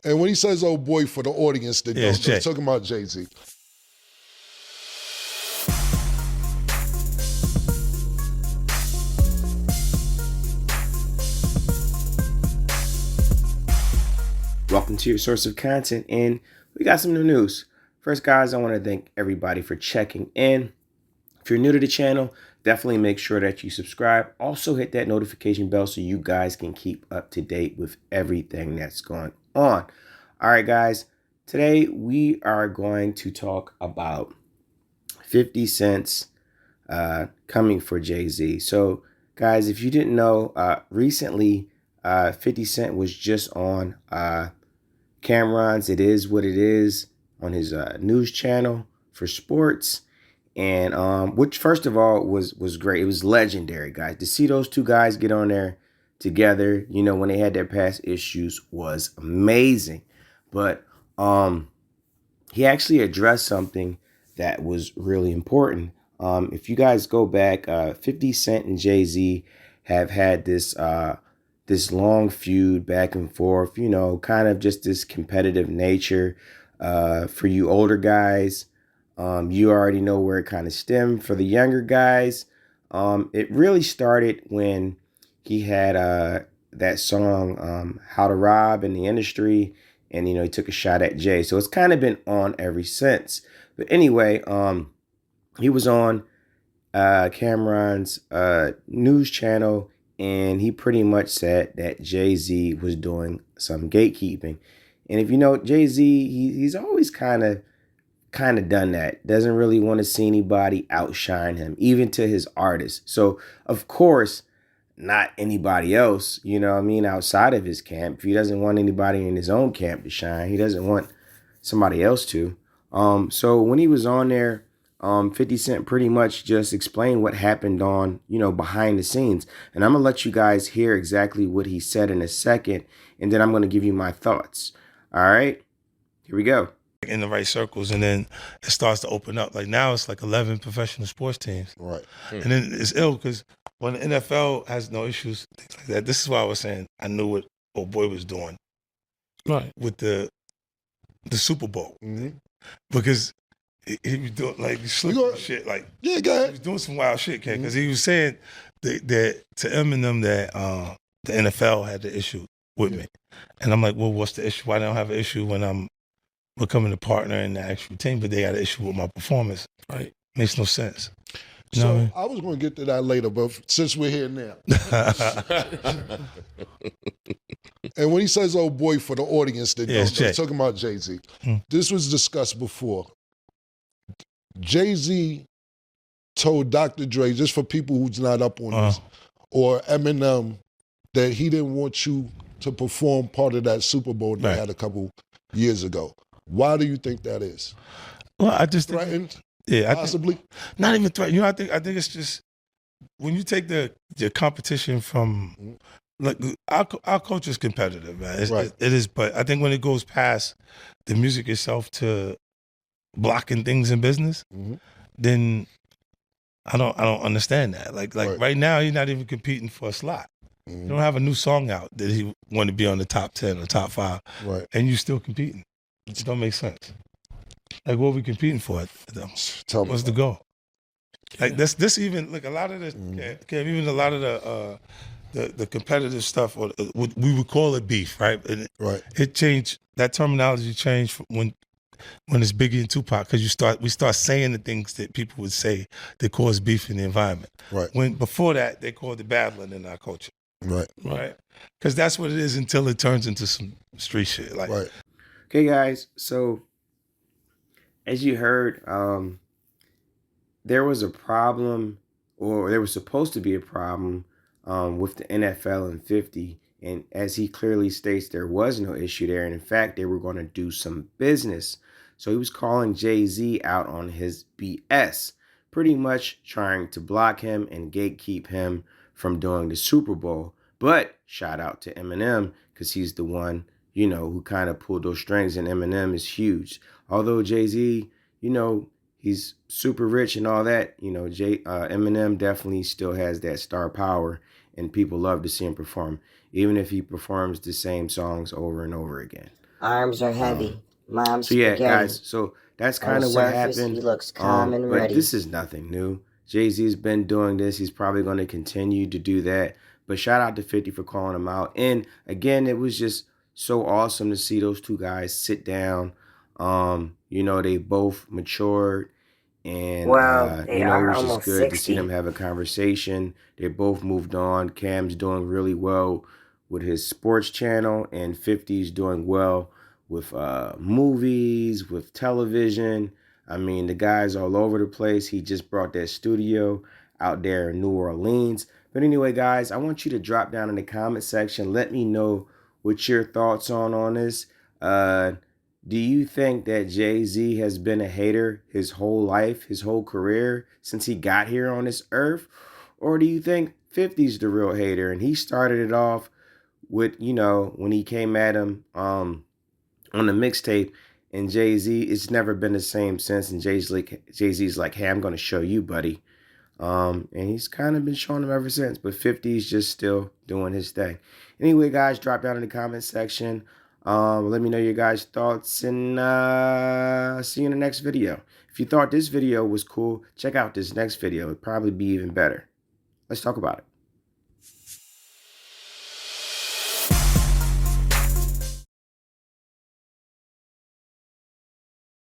And when he says "oh boy" for the audience that Yeah, it's don't know, Jay. he's talking about Jay-Z. Welcome to your source of content, and we got some new news. First, guys, I want to thank everybody for checking in. If you're new to the channel, definitely make sure that you subscribe. Also, hit that notification bell so you guys can keep up to date with everything that's going on. All right, guys, today we are going to talk about 50 Cent's coming for Jay-Z. So, guys, if you didn't know, recently 50 Cent was just on Camron's It Is What It Is on his news channel for sports. And which, first of all, was great. It was legendary, guys. To see those two guys get on there together, you know, when they had their past issues, was amazing. But he actually addressed something that was really important. If you guys go back, 50 Cent and Jay-Z have had this long feud back and forth, you know, kind of just this competitive nature. For you older guys, you already know where it kind of stemmed. For the younger guys, it really started when he had that song, How to Rob in the Industry. And, you know, he took a shot at Jay. So it's kind of been on ever since. But anyway, he was on Cameron's news channel, and he pretty much said that Jay-Z was doing some gatekeeping. And if you know Jay-Z, he's always kind of done that. Doesn't really want to see anybody outshine him, even to his artists. So, of course, not anybody else, you know what I mean, outside of his camp. If he doesn't want anybody in his own camp to shine, he doesn't want somebody else to. So when he was on there, 50 Cent pretty much just explained what happened on, you know, behind the scenes. And I'm going to let you guys hear exactly what he said in a second, and then I'm going to give you my thoughts. All right, here we go. In the right circles, and then it starts to open up. Like now it's like 11 professional sports teams. Right. And then it's ill because when the NFL has no issues, things like that, this is why I was saying I knew what old boy was doing. Right. With the Super Bowl. Mm-hmm. Because he was doing like shit. Like, yeah, go ahead. He was doing some wild shit, Ken, because he was saying that to Eminem that the NFL had the issue with me. And I'm like, well, what's the issue? Why don't I have an issue when I'm becoming a partner in the actual team, but they got an issue with my performance. Right. Makes no sense. You know what I mean? I was going to get to that later, but since we're here now. And when he says "oh boy" for the audience that don't know, he's talking about Jay-Z. This was discussed before. Jay-Z told Dr. Dre, just for people who's not up on this, or Eminem, that he didn't want you to perform part of that Super Bowl they had a couple years ago. Why do you think that is? Well, I just threatened. Possibly. Not even threatened. You know, I think it's just when you take the competition from like our culture is competitive, man. It is, but I think when it goes past the music itself to blocking things in business, then I don't understand that. Like right now, he's not even competing for a slot. You don't have a new song out that he want to be on the top 10 or top 5, and you still competing. It just don't make sense. Like, what are we competing for? What's the goal? Like this even look a lot of this, even a lot of the competitive stuff, or we would call it beef, right? And it changed. That terminology changed from when it's Biggie and Tupac, because we start saying the things that people would say that cause beef in the environment. Right. When before that they called it battling in our culture. Right. Because that's what it is until it turns into some street shit. Like. Right. Okay, guys. So, as you heard, there was a problem, or there was supposed to be a problem with the NFL and 50. And as he clearly states, there was no issue there. And in fact, they were going to do some business. So he was calling Jay-Z out on his BS, pretty much trying to block him and gatekeep him from doing the Super Bowl. But shout out to Eminem, because he's the one, you know, who kind of pulled those strings, and Eminem is huge. Although Jay-Z, you know, he's super rich and all that, you know, Eminem definitely still has that star power, and people love to see him perform. even if he performs the same songs over and over again. Arms are heavy. Mom's So yeah, spaghetti. guys, so that's kind of what happened. He looks calm and but ready. this is nothing new. Jay-Z's been doing this. He's probably going to continue to do that. But shout out to 50 for calling him out. And again, it was just so awesome to see those two guys sit down. You know, they both matured. And, you know, it was just good 60. to see them have a conversation. They both moved on. Cam's doing really well with his sports channel, and 50's doing well with movies, with television. I mean, the guy's all over the place. He just brought that studio out there in New Orleans. But anyway, guys, I want you to drop down in the comment section. Let me know what your thoughts on this. Do you think that Jay-Z has been a hater his whole life, his whole career, since he got here on this earth? Or do you think 50's the real hater and he started it off with, you know, when he came at him on the mixtape, and Jay-Z, it's never been the same since, and Jay-Z's like, hey, I'm going to show you, buddy. And he's kind of been showing him ever since, but 50's just still doing his thing. Anyway, guys, drop down in the comment section. Let me know your guys' thoughts, and see you in the next video. If you thought this video was cool, check out this next video. It'll probably be even better. Let's talk about it.